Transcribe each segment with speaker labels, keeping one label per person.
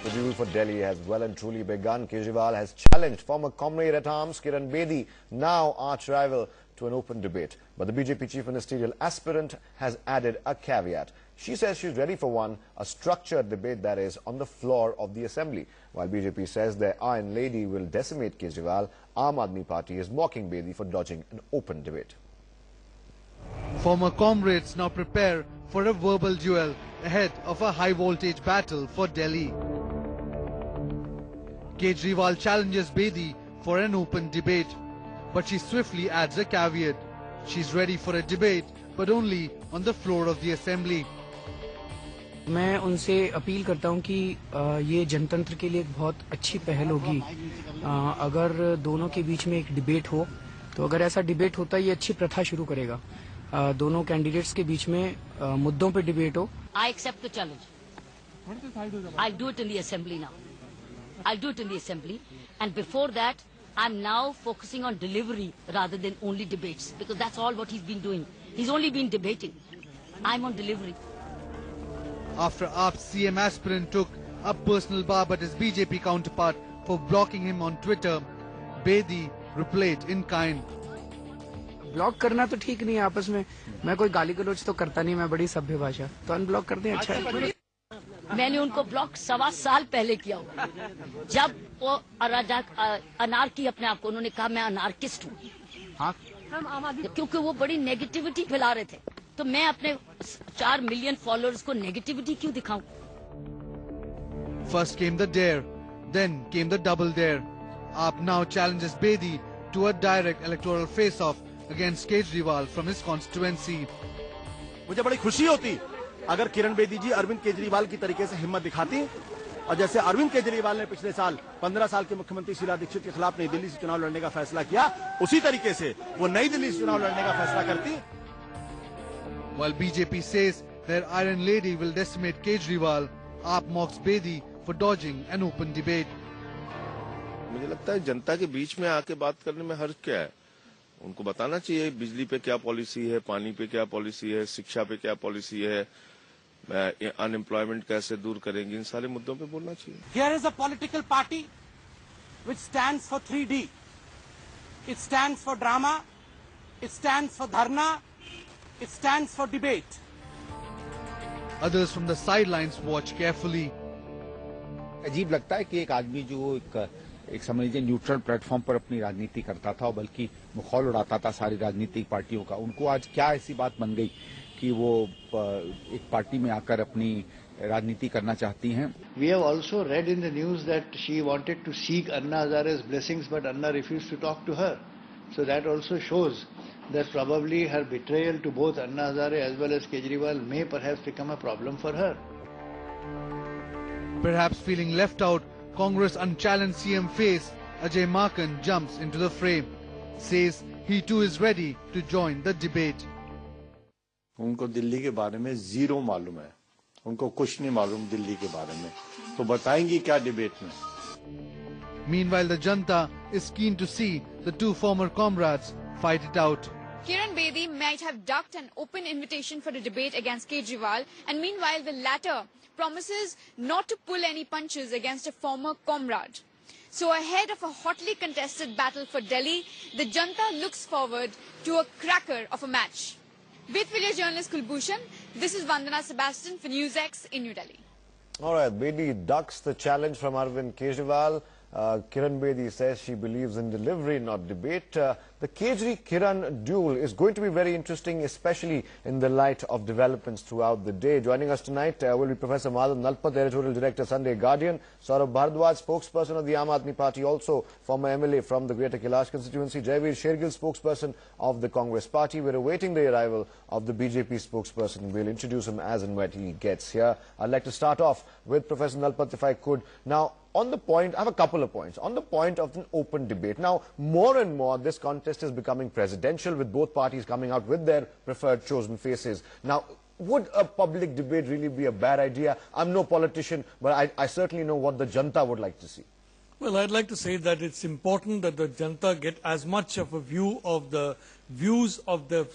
Speaker 1: The duel for Delhi has well and truly begun. Kejriwal has challenged former comrade at arms Kiran Bedi, now arch rival, to an open debate. But the BJP chief ministerial aspirant has added a caveat. She says she's ready for one, a structured debate that is on the floor of the assembly. While BJP says their Iron Lady will decimate Kejriwal, Aam Aadmi Party is mocking Bedi for dodging an open debate.
Speaker 2: Former comrades now prepare for a verbal duel ahead of a high-voltage battle for Delhi. Kejriwal challenges Bedi for an open debate, but she swiftly adds a caveat. She's ready for a debate, but only on the floor of the assembly.
Speaker 3: मैं उनसे appeal करता हूं कि ये जनतंत्र के लिए एक बहुत अच्छी पहल होगी अगर दोनों के बीच में एक डिबेट हो, तो अगर ऐसा डिबेट होता है ये अच्छी प्रथा शुरू करेगा. दोनों कैंडिडेट्स के बीच में मुद्दों पे डिबेट हो.
Speaker 4: I accept the challenge. I'll do it in the assembly now. I'll do it in the assembly, and before that I'm now focusing on delivery rather than only debates, because that's all what he's been doing. He's only been debating. I'm on delivery.
Speaker 2: After AAP's CM aspirant took a personal barb at his BJP counterpart for blocking him on Twitter, Bedi replied in kind.
Speaker 3: Block करना तो ठीक नहीं है आपस में. मैं कोई गाली गलौज तो करता नहीं, मैं बड़ी सभ्य भाषा, तो अनब्लॉक कर दें. अच्छा है.
Speaker 4: मैंने उनको ब्लॉक 1.25 साल पहले किया होगा, जब वो अनार्की अपने आप को, उन्होंने कहा मैं अनार्किस्ट हूँ. हाँ, क्योंकि वो बड़ी नेगेटिविटी फैला रहे थे, तो मैं अपने 4 मिलियन फॉलोअर्स को नेगेटिविटी क्यों दिखाऊं?
Speaker 2: First came the dare, then came the double dare. AAP now challenges Bedi to a direct electoral face-off against Kejriwal from his constituency.
Speaker 5: मुझे बड़ी खुशी होती अगर किरण बेदी जी अरविंद केजरीवाल की तरीके से हिम्मत दिखाती, और जैसे अरविंद केजरीवाल ने पिछले साल 15 साल के मुख्यमंत्री शीला दीक्षित के खिलाफ नई दिल्ली से चुनाव लड़ने का फैसला किया, उसी तरीके से वो नई दिल्ली से चुनाव लड़ने का फैसला करती.
Speaker 2: While BJP says their Iron Lady will decimate Kejriwal, AAP mocks Bedi for dodging an open debate.
Speaker 6: मुझे लगता है जनता के बीच में आके बात करने में हर्ज क्या है. उनको बताना चाहिए बिजली पे क्या पॉलिसी है, पानी पे क्या पॉलिसी है, शिक्षा पे क्या पॉलिसी है, अनएम्प्लॉयमेंट कैसे दूर करेंगे, इन सारे मुद्दों पे बोलना चाहिए.
Speaker 7: Here is a political party which stands for 3D. It stands for drama, it stands for dharna, it stands for debate.
Speaker 2: Others from the sidelines watch carefully.
Speaker 8: अजीब लगता है कि एक आदमी जो एक समझ लीजिए न्यूट्रल प्लेटफॉर्म पर अपनी राजनीति करता था और बल्कि मखौल उड़ाता था सारी राजनीतिक पार्टियों का, उनको आज क्या ऐसी बात बन गई कि वो एक पार्टी में आकर अपनी राजनीति करना चाहती हैं.
Speaker 9: We have also read in the news that she wanted to seek Anna Hazare's blessings, but Anna refused to talk to her. So that also shows that probably her betrayal to both Anna Hazare as well as Kejriwal may perhaps become a problem for her.
Speaker 2: Perhaps feeling left out, Congress unchallenged CM face Ajay Makan jumps into the fray, says he too is ready to join the debate.
Speaker 10: उनको दिल्ली के बारे में zero मालूम है, उनको कुछ नहीं मालूम दिल्ली के बारे में, तो बताएंगी क्या डिबेट में.
Speaker 2: Meanwhile, the Janta is keen to see the two former comrades fight it out.
Speaker 11: Kiran Bedi might have ducked an open invitation for a debate against Kejriwal, and meanwhile the latter promises not to pull any punches against a former comrade. So ahead of a hotly contested battle for Delhi, the Janta looks forward to a cracker of a match. With video journalist Kulbhushan, this is Vandana Sebastian for NewsX in New Delhi.
Speaker 1: All right, Bedi ducks the challenge from Arvind Kejriwal. Kiran Bedi says she believes in delivery, not debate. The Kejri-Kiran duel is going to be very interesting, especially in the light of developments throughout the day. Joining us tonight will be Professor Madhav Nalpat, Editorial Director, Sunday Guardian, Saurabh Bhardwaj, spokesperson of the Aam Aadmi Party, also former MLA from the Greater Kailash constituency, Jaiveer, Shergill, spokesperson of the Congress Party. We're awaiting the arrival of the BJP spokesperson. We'll introduce him as and when he gets here. I'd like to start off with Professor Nalpat, if I could. Now, on the point, I have a couple of points. On the point of an open debate, now more and more this contest is becoming presidential, with both parties coming out with their preferred chosen faces. Now, would a public debate really be a bad idea? I'm no politician, but I certainly know what the Janta would like to see.
Speaker 12: Well, I'd like to say that it's important that the Janta get as much of a view of the views of their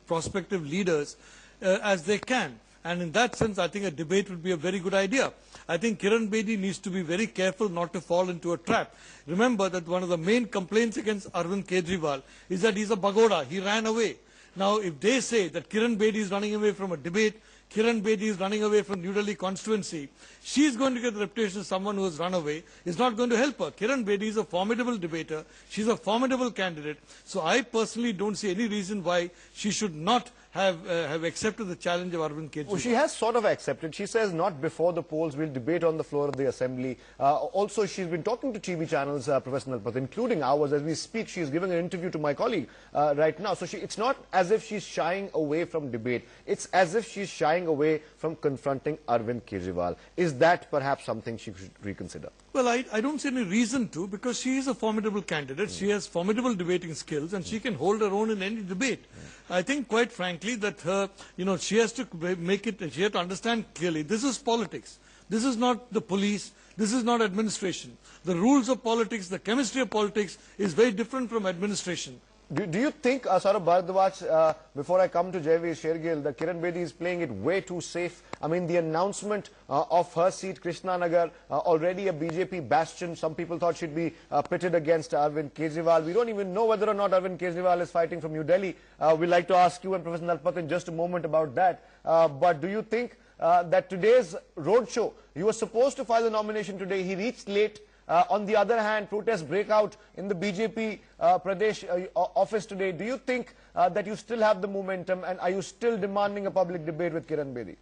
Speaker 12: prospective leaders as they can. And in that sense, I think a debate would be a very good idea. I think Kiran Bedi needs to be very careful not to fall into a trap. Remember that one of the main complaints against Arvind Kejriwal is that he's a pagoda. He ran away. Now, if they say that Kiran Bedi is running away from a debate, Kiran Bedi is running away from New Delhi constituency, she is going to get the reputation of someone who has run away. It's not going to help her. Kiran Bedi is a formidable debater. She's a formidable candidate. So I personally don't see any reason why she should not have accepted the challenge of Arvind Kejriwal.
Speaker 1: Well, she has sort of accepted. She says not before the polls, we'll debate on the floor of the assembly. Also, she's been talking to TV channels, Professor Nalpat, including ours. As we speak, she's giving an interview to my colleague right now. So it's not as if she's shying away from debate. It's as if she's shying away from confronting Arvind Kejriwal. Is that perhaps something she should reconsider?
Speaker 12: Well, I don't see any reason to, because she is a formidable candidate. She has formidable debating skills, and she can hold her own in any debate. I think, quite frankly, that her, she has to make it, she has to understand clearly, this is politics. This is not the police. This is not administration. The rules of politics, the chemistry of politics is very different from administration.
Speaker 1: Do you think, Saurabh Bharadwaj, before I come to Jaiveer Shergill, that Kiran Bedi is playing it way too safe? I mean, the announcement of her seat, Krishnanagar, already a BJP bastion. Some people thought she'd be pitted against Arvind Kejriwal. We don't even know whether or not Arvind Kejriwal is fighting from New Delhi. We'd like to ask you and Professor Nalpat in just a moment about that. But do you think that today's roadshow, you were supposed to file the nomination today, he reached late? On the other hand, protests break out in the BJP Pradesh office today. Do you think that you still have the momentum, and are you still demanding a public debate with Kiran Bedi?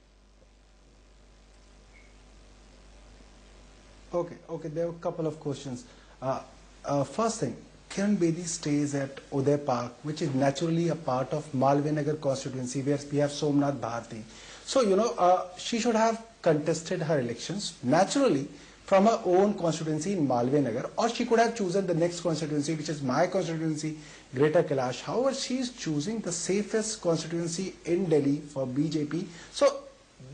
Speaker 13: Okay, there are a couple of questions. First thing, Kiran Bedi stays at Uday Park, which is naturally a part of Malviya Nagar constituency, where we have Somnath Bharti. So, she should have contested her elections naturally from her own constituency in Malviya Nagar, or she could have chosen the next constituency, which is my constituency, Greater Kailash. However, she is choosing the safest constituency in Delhi for BJP. So,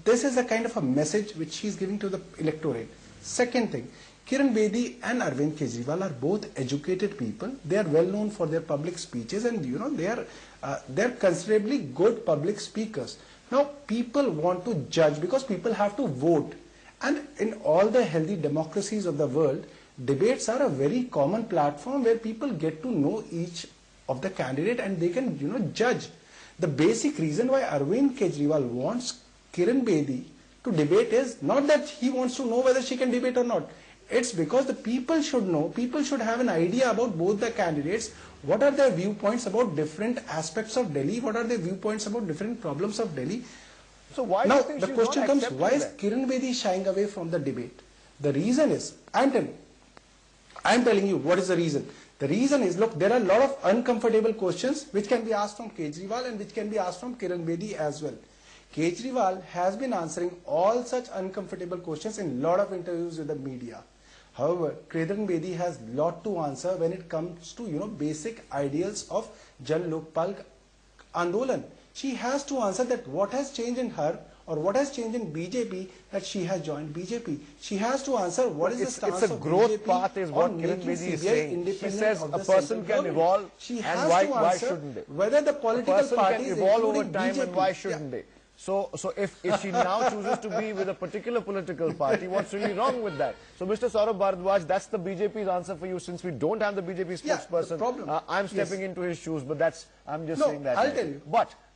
Speaker 13: this is a kind of a message which she is giving to the electorate. Second thing, Kiran Bedi and Arvind Kejriwal are both educated people. They are well known for their public speeches, and they are considerably good public speakers. Now, people want to judge because people have to vote. And in all the healthy democracies of the world, debates are a very common platform where people get to know each of the candidate and they can, judge. The basic reason why Arvind Kejriwal wants Kiran Bedi to debate is not that he wants to know whether she can debate or not. It's because the people should know, people should have an idea about both the candidates, what are their viewpoints about different aspects of Delhi, what are their viewpoints about different problems of Delhi.
Speaker 1: So why
Speaker 13: now,
Speaker 1: do you think
Speaker 13: the question comes, why is Kiran Bedi shying away from the debate? The reason is, I'm telling you what is the reason. The reason is, look, there are a lot of uncomfortable questions which can be asked from Kejriwal and which can be asked from Kiran Bedi as well. Kejriwal has been answering all such uncomfortable questions in a lot of interviews with the media. However, Kiran Bedi has a lot to answer when it comes to, basic ideals of Jan Lokpal Andolan. She has to answer that what has changed in her or what has changed in BJP that she has joined BJP. She has to answer what is the stance
Speaker 1: it's a
Speaker 13: of
Speaker 1: growth
Speaker 13: BJP
Speaker 1: path is what Kiran Bedi is saying. She says a person can evolve, and why shouldn't they?
Speaker 13: Whether the political
Speaker 1: parties
Speaker 13: can
Speaker 1: evolve over time,
Speaker 13: BJP,
Speaker 1: and why shouldn't they? So if she now chooses to be with a particular political party, what's really wrong with that? So Mr. Saurabh Bharadwaj, that's the BJP's answer for you. Since we don't have the BJP spokesperson, I'm stepping into his shoes, but I'm just saying that.
Speaker 13: I'll tell you.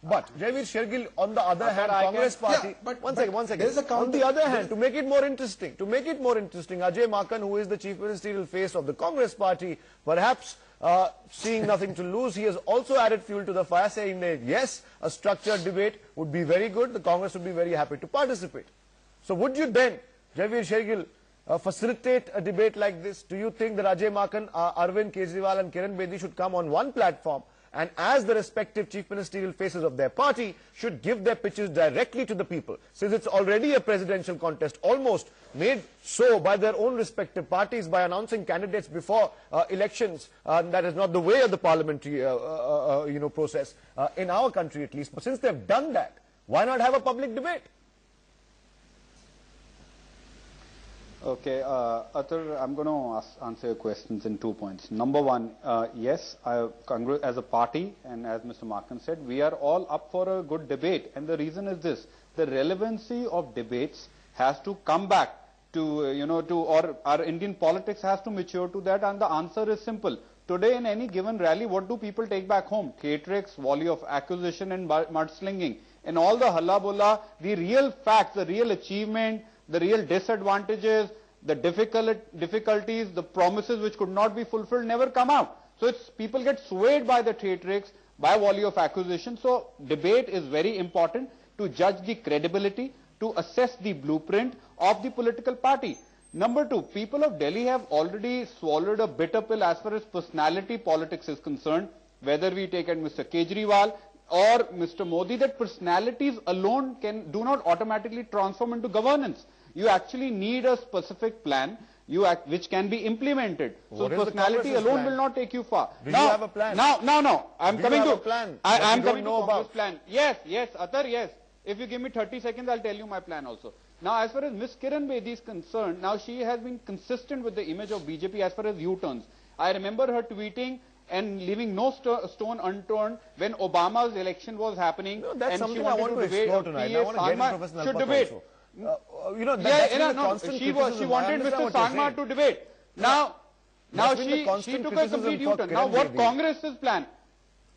Speaker 1: But Jaiveer Shergill, on the other hand, Congress party. One second. On the other hand, to make it more interesting, Ajay Makan, who is the chief ministerial face of the Congress party, perhaps seeing nothing to lose, he has also added fuel to the fire, saying that yes, a structured debate would be very good. The Congress would be very happy to participate. So would you then, Jaiveer Shergill, facilitate a debate like this? Do you think that Ajay Makan, Arvind Kejriwal and Kiran Bedi should come on one platform, and as the respective chief ministerial faces of their party should give their pitches directly to the people, since it's already a presidential contest, almost made so by their own respective parties by announcing candidates before elections? That is not the way of the parliamentary process in our country, at least. But since they've done that, why not have a public debate?
Speaker 14: Okay, Athar, I'm going to answer your questions in 2 points. Number one, yes, Congress as a party, and as Mr. Markan said, we are all up for a good debate. And the reason is this: the relevancy of debates has to come back to, or our Indian politics has to mature to that. And the answer is simple. Today, in any given rally, what do people take back home? Theatrics, volley of accusation, and mudslinging. And all the hullabulla, the real facts, the real achievement, the real disadvantages, the difficulties, the promises which could not be fulfilled never come out. So people get swayed by the theatrics, by volley of accusation. So debate is very important to judge the credibility, to assess the blueprint of the political party. Number two, people of Delhi have already swallowed a bitter pill as far as personality politics is concerned, whether we take at Mr. Kejriwal or Mr. Modi, that personalities alone do not automatically transform into governance. You actually need a specific plan which can be implemented. So personality alone will not take you far.
Speaker 1: Do you have a plan?
Speaker 14: No. I'm coming to
Speaker 1: a plan.
Speaker 14: I'm coming to Congress plan. Yes, Athar, yes. If you give me 30 seconds, I'll tell you my plan also. Now, as far as Ms. Kiran Bedi is concerned, now she has been consistent with the image of BJP as far as U-turns. I remember her tweeting and leaving no stone unturned when Obama's election was happening.
Speaker 1: No, that's
Speaker 14: and
Speaker 1: something
Speaker 14: she
Speaker 1: I
Speaker 14: wanted
Speaker 1: want to explore tonight. I want to get into Professor
Speaker 14: should
Speaker 1: Nalpat
Speaker 14: debate.
Speaker 1: Also.
Speaker 14: She wanted Mr. Sangma to debate. Now she took a complete U-turn. Now what Congress's plan?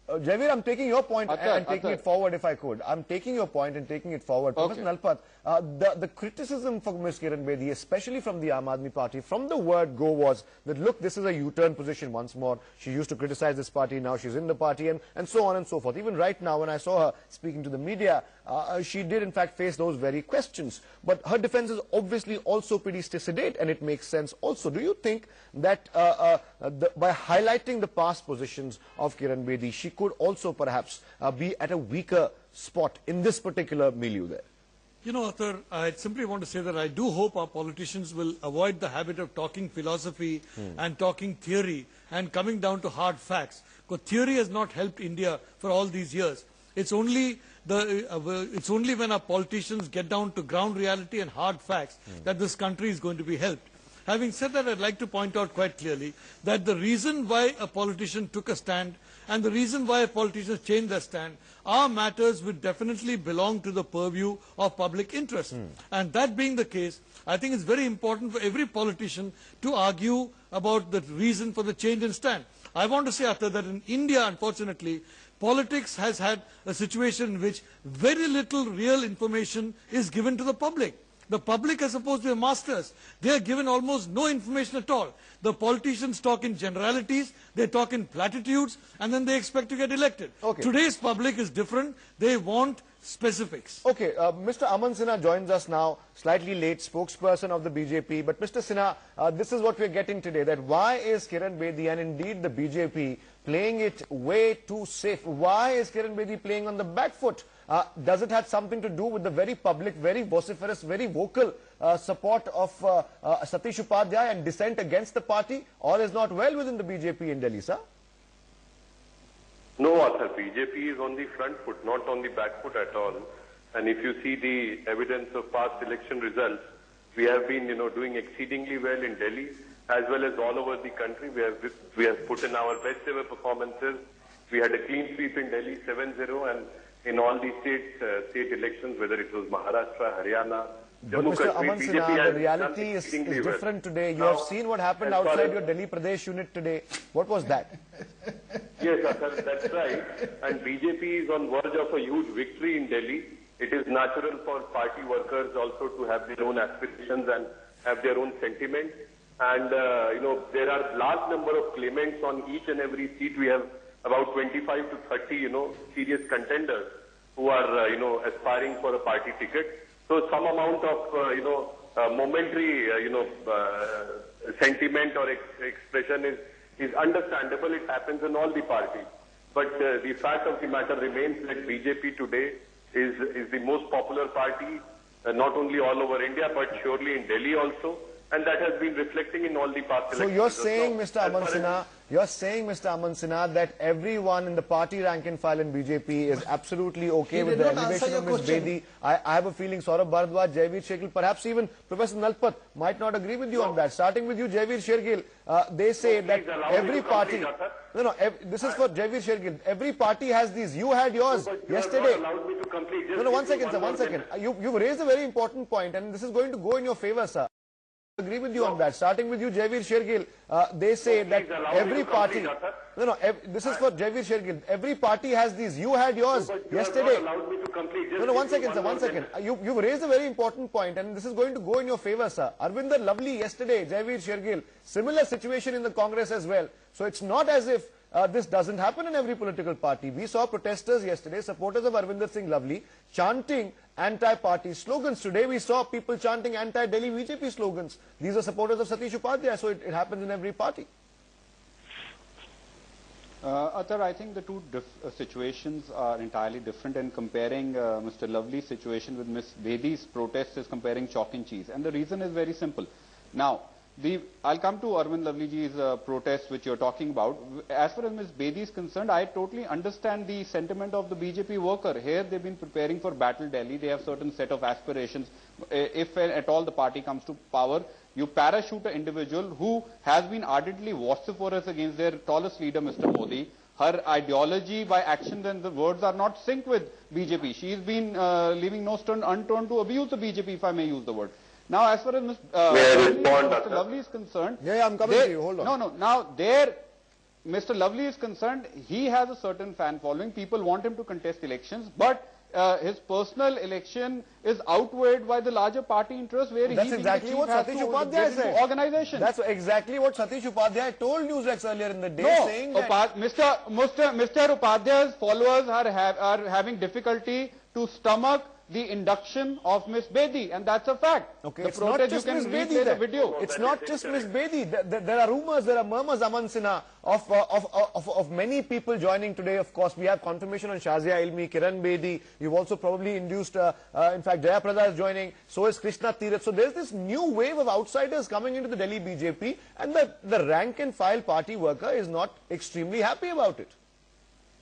Speaker 1: Jaiveer, I'm taking your point and taking it forward if I could. I'm taking your point and taking it forward.
Speaker 14: Okay.
Speaker 1: Professor Nalpat, the criticism for Ms. Kiran Bedi, especially from the Aam Aadmi Party, from the word go was that, look, this is a U-turn position once more. She used to criticize this party, now she's in the party, and so on and so forth. Even right now, when I saw her speaking to the media, she did in fact face those very questions. But her defense is obviously also pretty sedate, and it makes sense also. Do you think that by highlighting the past positions of Kiran Bedi, she could also perhaps be at a weaker spot in this particular milieu there?
Speaker 12: You know, Athar, I simply want to say that I do hope our politicians will avoid the habit of talking philosophy and talking theory and coming down to hard facts. Because theory has not helped India for all these years. It's only when our politicians get down to ground reality and hard facts that this country is going to be helped. Having said that, I'd like to point out quite clearly that the reason why a politician took a stand and the reason why politicians changed their stand are matters which definitely belong to the purview of public interest. And that being the case, I think it's very important for every politician to argue about the reason for the change in stand. I want to say, Athar, that in India, unfortunately, politics has had a situation in which very little real information is given to the public. The public are supposed to be masters. They are given almost no information at all. The politicians talk in generalities, they talk in platitudes, and then they expect to get elected.
Speaker 1: Okay.
Speaker 12: Today's public is different. They want specifics.
Speaker 1: Okay, Mr. Aman Sinha joins us now, slightly late, spokesperson of the BJP. But Mr. Sinha, this is what we're getting today, that why is Kiran Bedi and indeed the BJP playing it way too safe? Why is Kiran Bedi playing on the back foot? Does it have something to do with the very public, very vociferous, very vocal support of Satish Upadhyay and dissent against the party? All is not well within the BJP in Delhi, sir?
Speaker 15: No, Arthur. BJP is on the front foot, not on the back foot at all. And if you see the evidence of past election results, we have been, doing exceedingly well in Delhi as well as all over the country. We have put in our best ever performances. We had a clean sweep in Delhi, 7-0, and in all the state elections, whether it was Maharashtra, Haryana,
Speaker 1: but
Speaker 15: Jammu
Speaker 1: Mr.
Speaker 15: Kashmir,
Speaker 1: Aman Sinha, the reality is
Speaker 15: well.
Speaker 1: different today. You
Speaker 15: Now,
Speaker 1: have seen what happened outside your Delhi Pradesh unit today. What was that?
Speaker 15: Yes, Athar, that's right. And BJP is on verge of a huge victory in Delhi. It is natural for party workers also to have their own aspirations and have their own sentiment. And, there are large number of claimants on each and every seat. We have about 25 to 30, serious contenders who are, aspiring for a party ticket. So some amount of, momentary, sentiment or expression is understandable. It happens in all the parties. But the fact of the matter remains that BJP today is the most popular party, not only all over India, but surely in Delhi also. and that has been reflecting in all the past elections.
Speaker 1: So you're saying, Mr. Aman Sinha, that everyone in the party rank and file in BJP is absolutely okay with the elevation of Ms. Bedi. I have a feeling Saurabh Bharadwaj, Jaiveer, Shergill, perhaps even Professor Nalpat might not agree with you on that. Starting with you, Jaiveer, Shergill, they say that every party... this is for Jaiveer, Shergill. Every party has these. You had yours yesterday. One second, sir, one second. You've raised a very important point, and this is going to go in your favor, sir. I agree with you on that. Starting with you, Jaiveer, Shergill, they say that every party... this is for Jaiveer, Shergill. Every party has these. You had yours yesterday. One second, sir, one second. You've raised a very important point, and this is going to go in your favor, sir. Arvinder Lovely yesterday, Jaiveer, Shergill, similar situation in the Congress as well. So it's not as if this doesn't happen in every political party. We saw protesters yesterday, supporters of Arvinder Singh Lovely, chanting anti-party slogans. Today we saw people chanting anti-Delhi BJP slogans. These are supporters of Satish Upadhyay, so it happens in every party.
Speaker 14: Atar, I think the two situations are entirely different, and comparing Mr. Lovely's situation with Ms. Bedi's protest is comparing chalk and cheese. And the reason is very simple. Now, I'll come to Arvind Lovelyji's protest which you're talking about. As far as Ms. Bedi is concerned, I totally understand the sentiment of the BJP worker. Here they've been preparing for Battle Delhi. They have certain set of aspirations. If at all the party comes to power, you parachute an individual who has been ardently vociferous against their tallest leader, Mr. Modi. Her ideology by actions and the words are not synced with BJP. She's been leaving no stone unturned to abuse the BJP, if I may use the word. Now, as far as Mr. Lovely is concerned...
Speaker 1: I'm coming to you, hold on.
Speaker 14: Now, Mr. Lovely is concerned, he has a certain fan following. People want him to contest elections, but his personal election is outweighed by the larger party interest, where
Speaker 1: That's exactly what Satish Upadhyay said.
Speaker 14: Organization.
Speaker 1: That's exactly what Satish Upadhyay told Newsrex earlier in the day, saying that...
Speaker 14: Mr. Upadhyay's followers are having difficulty to stomach the induction of Ms. Bedi, and that's a fact.
Speaker 1: Okay, it's not just Ms. Bedi. It's not just Ms. Bedi. There are rumors, there are murmurs, Aman Sinha, of many people joining today. Of course, we have confirmation on Shazia Ilmi, Kiran Bedi. You've also probably induced, in fact, Jayaprada is joining. So is Krishna Tirath. So there's this new wave of outsiders coming into the Delhi BJP, and the rank and file party worker is not extremely happy about it.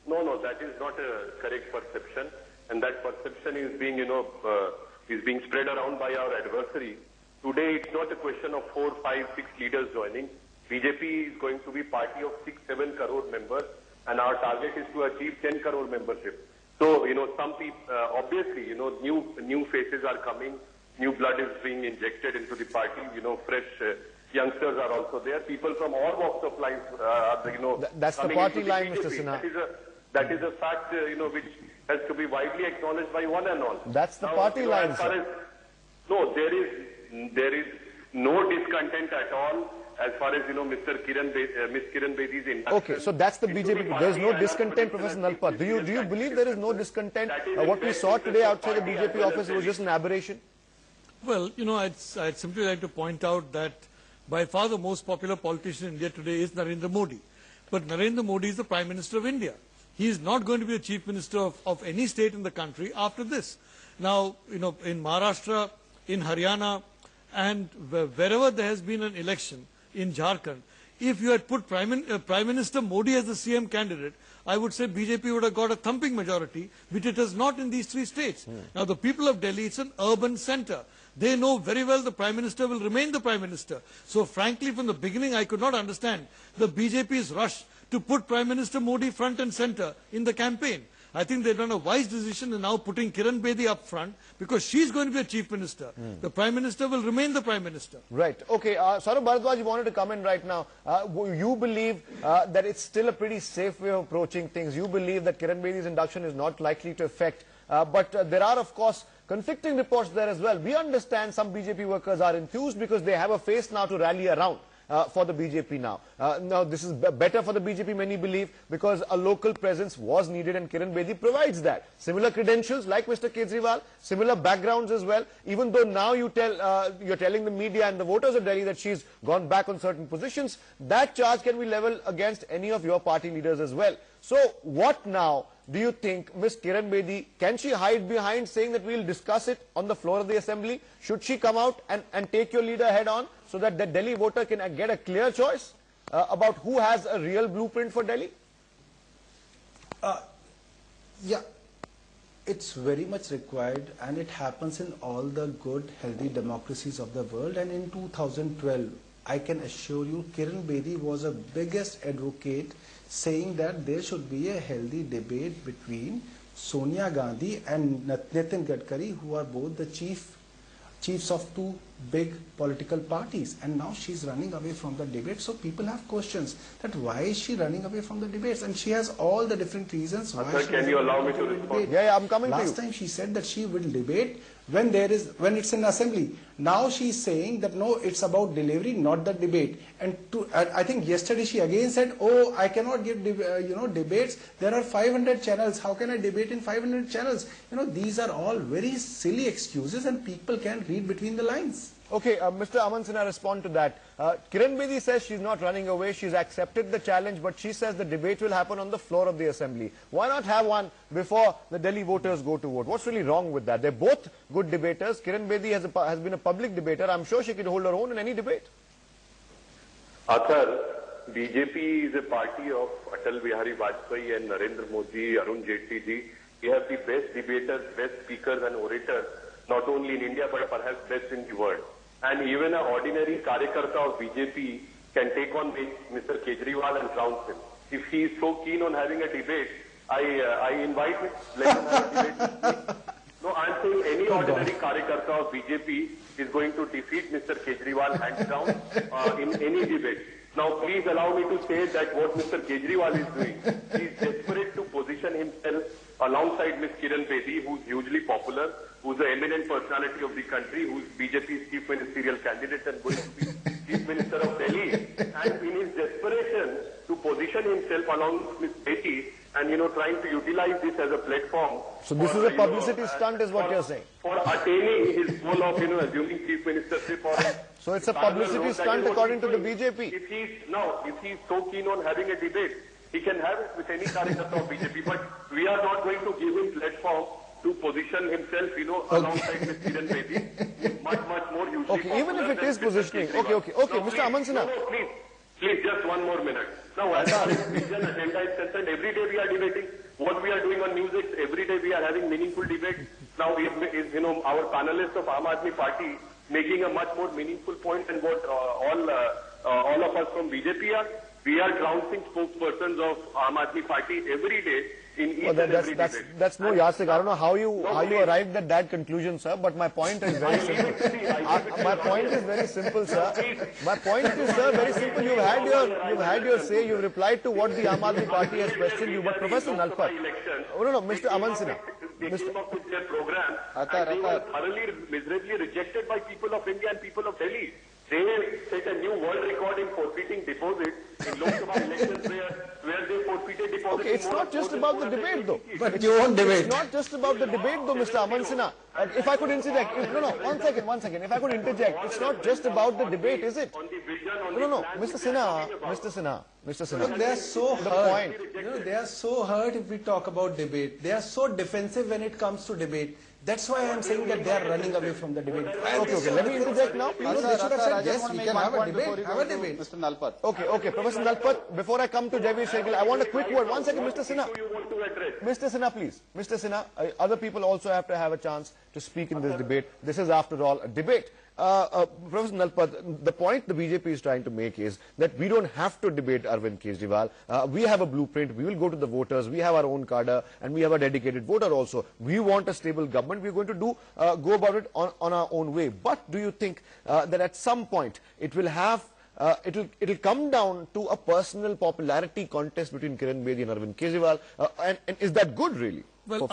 Speaker 15: No, that is not a correct perception. And that perception is being, is being spread around by our adversary. Today, it's not a question of 4, 5, 6 leaders joining. BJP is going to be party of 6, 7 crore members, and our target is to achieve 10 crore membership. So, some people, obviously, new faces are coming, new blood is being injected into the party, fresh youngsters are also there. People from all walks of life
Speaker 1: that's the party line, Mr. Sinha.
Speaker 15: That is a fact, which has to be widely acknowledged by one and all.
Speaker 1: That's the party line, sir.
Speaker 15: No, there is no discontent at all as far as, Ms. Kiran Bedi's induction.
Speaker 1: Okay, so that's the BJP. There is no discontent, Professor Nalpat. Do you believe there is no discontent? What we saw today outside the BJP office was just an aberration?
Speaker 12: Well, I'd simply like to point out that by far the most popular politician in India today is Narendra Modi. But Narendra Modi is the Prime Minister of India. He is not going to be the Chief Minister of any state in the country after this. Now, in Maharashtra, in Haryana, and wherever there has been an election in Jharkhand, if you had put Prime Minister Modi as the CM candidate, I would say BJP would have got a thumping majority, which it has not in these 3 states. Now, the people of Delhi, it's an urban center. They know very well the Prime Minister will remain the Prime Minister. So, frankly, from the beginning, I could not understand the BJP's rush to put Prime Minister Modi front and center in the campaign. I think they've done a wise decision in now putting Kiran Bedi up front, because she's going to be a Chief Minister. The Prime Minister will remain the Prime Minister.
Speaker 1: Right. Okay. Saurabh Bharadwaj, you wanted to come in right now. You believe that it's still a pretty safe way of approaching things. You believe that Kiran Bedi's induction is not likely to affect. But there are, of course, conflicting reports there as well. We understand some BJP workers are enthused because they have a face now to rally around. For the BJP now. Now, this is better for the BJP, many believe, because a local presence was needed, and Kiran Bedi provides that. Similar credentials like Mr. Kejriwal, similar backgrounds as well, even though now you're telling the media and the voters of Delhi that she's gone back on certain positions, that charge can be leveled against any of your party leaders as well. So what now do you think Ms. Kiran Bedi, can she hide behind saying that we'll discuss it on the floor of the assembly? Should she come out and take your leader head on so that the Delhi voter can get a clear choice about who has a real blueprint for Delhi?
Speaker 13: Yeah, it's very much required, and it happens in all the good, healthy democracies of the world. And in 2012, I can assure you, Kiran Bedi was a biggest advocate saying that there should be a healthy debate between Sonia Gandhi and Nitin Gadkari, who are both the chiefs of two big political parties, and now she's running away from the debate. So people have questions that why is she running away from the debates, and she has all the different reasons why.
Speaker 15: Sir, can you allow me to respond?
Speaker 1: Yeah, I'm coming to you.
Speaker 13: Last time she said that she will debate when it's in assembly. Now she's saying that no, it's about delivery, not the debate. And I think yesterday she again said, oh, I cannot give debates. There are 500 channels. How can I debate in 500 channels? These are all very silly excuses, and people can read between the lines.
Speaker 1: Okay, Mr. Aman Sinha, respond to that. Kiran Bedi says she's not running away. She's accepted the challenge, but she says the debate will happen on the floor of the assembly. Why not have one before the Delhi voters go to vote? What's really wrong with that? They're both good debaters. Kiran Bedi has been a public debater. I'm sure she can hold her own in any debate.
Speaker 15: Sir, BJP is a party of Atal Bihari Vajpayee and Narendra Modi, Arun Jaitley ji. We have the best debaters, best speakers and orators, not only in India but perhaps best in the world. And even an ordinary Karyakarta of BJP can take on Mr. Kejriwal and trounce him. If he is so keen on having a debate, I invite him. Let him have a debate. No, I'm saying any ordinary Karyakarta of BJP is going to defeat Mr. Kejriwal hands down in any debate. Now, please allow me to say that what Mr. Kejriwal is doing, he is desperate to position himself alongside Ms. Kiran Bedi, who's hugely popular, who's an eminent personality of the country, who's BJP's chief ministerial candidate and going to be chief minister of Delhi. And in his desperation to position himself along with Ms. Bedi and, trying to utilize this as a platform.
Speaker 1: So this is a publicity stunt is what you're saying?
Speaker 15: For attaining his goal of, assuming chief ministership or...
Speaker 1: So it's a publicity stunt according to the BJP?
Speaker 15: If he's so keen on having a debate, he can have it with any Karyakarta of BJP, but we are not going to give him platform to position himself, alongside Ms. Kiran Bedi, much more useful.
Speaker 1: Okay, even if it is positioning. Okay, Mr. Aman Sinha.
Speaker 15: No, please, just one more minute. Now, as far as vision agenda is concerned, every day we are debating. What we are doing on music, every day we are having meaningful debate. Now, our panelists of Aam Aadmi Party making a much more meaningful point than what all of us from BJP are. We are trouncing spokespersons of Aam Aadmi Party every day in each and every debate.
Speaker 1: That's no yardstick. I don't know how you arrived at that conclusion, sir, but my point is very simple. My point is very simple, sir. My point is, sir, very simple. You've had your say. You've replied to what the Aam Aadmi Party has questioned you. But Professor Nalpat, no, Mr. Aman Sinha.
Speaker 15: They came up with their program and they were thoroughly, miserably rejected by people of India and people of Delhi. They set a new world record in forfeiting deposits in Lok Sabha elections where they forfeited deposits.
Speaker 1: Okay, it's not just about the debate though.
Speaker 13: But you won't debate.
Speaker 1: It's not just about the debate though, Mr. Aman Sinha. If I could interject, one second. If I could interject, it's not just about the debate, is it? No, Mr. Sinha.
Speaker 13: Look, they are so hurt. They are so hurt if we talk about debate. They are so defensive when it comes to debate. That's why I am saying that they are running away from the debate.
Speaker 1: Okay. Let me interject now.
Speaker 14: They should have said, yes, we can have a debate. Have a debate. Mr. Nalpat.
Speaker 1: Okay. Professor Nalpat, before I come to Jaiveer Shergill, I want a quick word. 1 second, Mr. Sinha. Mr. Sinha, please. Mr. Sinha, other people also have to have a chance to speak in this debate. This is, after all, a debate. Professor Nalpat, the point the BJP is trying to make is that we don't have to debate Arvind Kejriwal. We have a blueprint. We will go to the voters. We have our own cadre, and we have a dedicated voter also. We want a stable government. We're going to go about it on our own way. But do you think that at some point it will have it'll come down to a personal popularity contest between Kiran Bedi and Arvind Kejriwal, and is that good really?
Speaker 12: Well,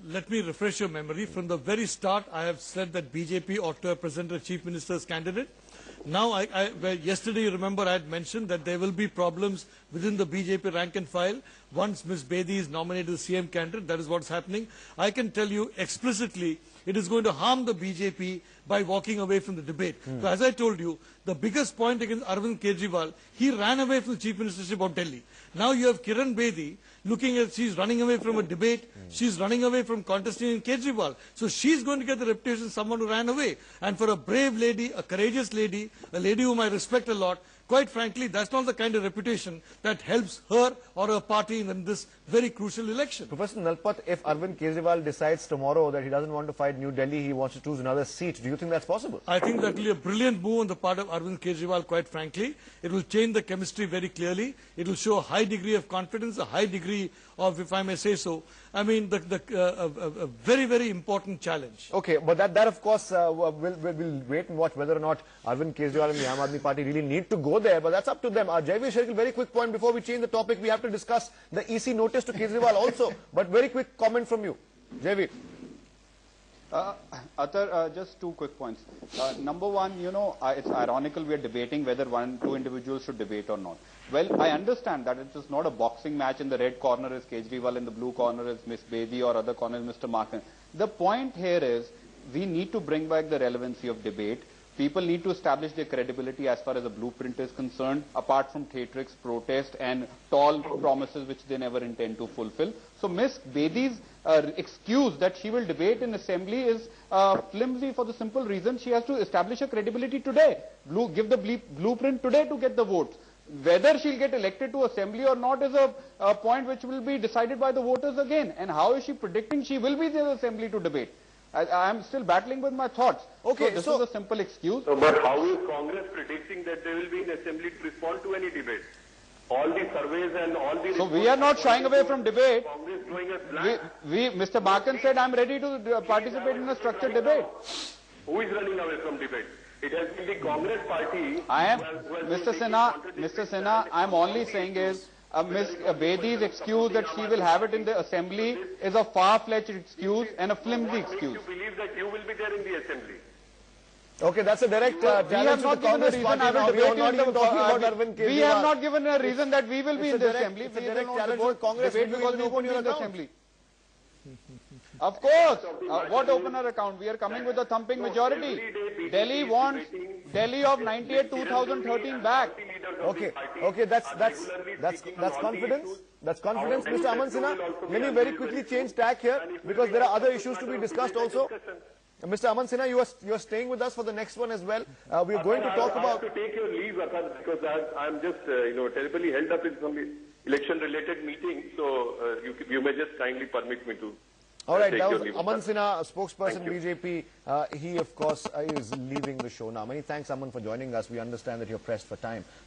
Speaker 12: let me refresh your memory. From the very start, I have said that BJP ought to have presented a chief minister's candidate. Now, yesterday, you remember, I had mentioned that there will be problems within the BJP rank and file once Ms. Bedi is nominated as CM candidate. That is what's happening. I can tell you explicitly, it is going to harm the BJP by walking away from the debate. So as I told you, the biggest point against Arvind Kejriwal, he ran away from the Chief Ministership of Delhi. Now you have Kiran Bedi looking at, she's running away from a debate, she's running away from contesting in Kejriwal. So she's going to get the reputation of someone who ran away. And for a brave lady, a courageous lady, a lady whom I respect a lot, quite frankly, that's not the kind of reputation that helps her or her party in this very crucial election.
Speaker 1: Professor Nalpat, if Arvind Kejriwal decides tomorrow that he doesn't want to fight New Delhi, he wants to choose another seat, do you think that's possible?
Speaker 12: I think that will be a brilliant move on the part of Arvind Kejriwal, quite frankly. It will change the chemistry very clearly. It will show a high degree of confidence, a high degree of, if I may say so, I mean, a very, very important challenge.
Speaker 1: Okay, but that of course, we'll wait and watch whether or not Arvind Kejriwal and the Aam Aadmi Party really need to go there, but that's up to them. Jaiveer, Shergill, very quick point before we change the topic. We have to discuss the EC notice to Kejriwal also, but very quick comment from you. Jaiveer.
Speaker 14: Atar, just two quick points. Number one, you know, it's ironical we are debating whether two individuals should debate or not. Well, I understand that it is not a boxing match. In the red corner is Kejriwal, in the blue corner is Miss Bedi, or other corner is Mr. Markan. The point here is we need to bring back the relevancy of debate. People need to establish their credibility as far as the blueprint is concerned, apart from theatrics, protest and tall promises which they never intend to fulfill. So Miss Bedi's excuse that she will debate in assembly is flimsy for the simple reason she has to establish her credibility today. Give the blueprint today to get the votes. Whether she'll get elected to assembly or not is a point which will be decided by the voters again. And how is she predicting she will be in the assembly to debate? I am still battling with my thoughts. Okay, so this is a simple excuse.
Speaker 15: But how is Congress predicting that they will be in assembly to respond to any debate? All the surveys and all the...
Speaker 14: So we are not shying away from debate.
Speaker 15: Congress going as planned.
Speaker 14: Mr. Markan said, I'm ready to participate in a structured debate.
Speaker 15: Who is running away from debate? It has been the Congress party...
Speaker 14: Mr. Sinha, I'm only saying is, Ms. Bedi's excuse that she will have it in the assembly is a far-fetched excuse and a flimsy excuse.
Speaker 15: You believe that you will be there in the assembly?
Speaker 1: Okay, that's a direct challenge to the Congress party. Now, we are not even talking about Arvind Kejriwal.
Speaker 14: We have not given a reason that we will be in the assembly.
Speaker 1: It's a direct challenge to the Congress
Speaker 14: because we will be in the assembly. Of course. What open our account? We are coming with a thumping majority. Delhi wants Delhi of 98, 2013 back.
Speaker 1: Okay, that's confidence. That's confidence. Mr. Aman Sinha, let me very quickly change tack here because there are other issues to be discussed also. Mr. Aman Sinha, you are staying with us for the next one as well. We are going to talk about...
Speaker 15: I have to take your leave, Akhar, because I'm just, terribly held up in some election-related meeting. So you may just kindly permit me to...
Speaker 1: All right, that was Aman Sinha, spokesperson BJP. He, of course, is leaving the show now. Many thanks, Aman, for joining us. We understand that you're pressed for time.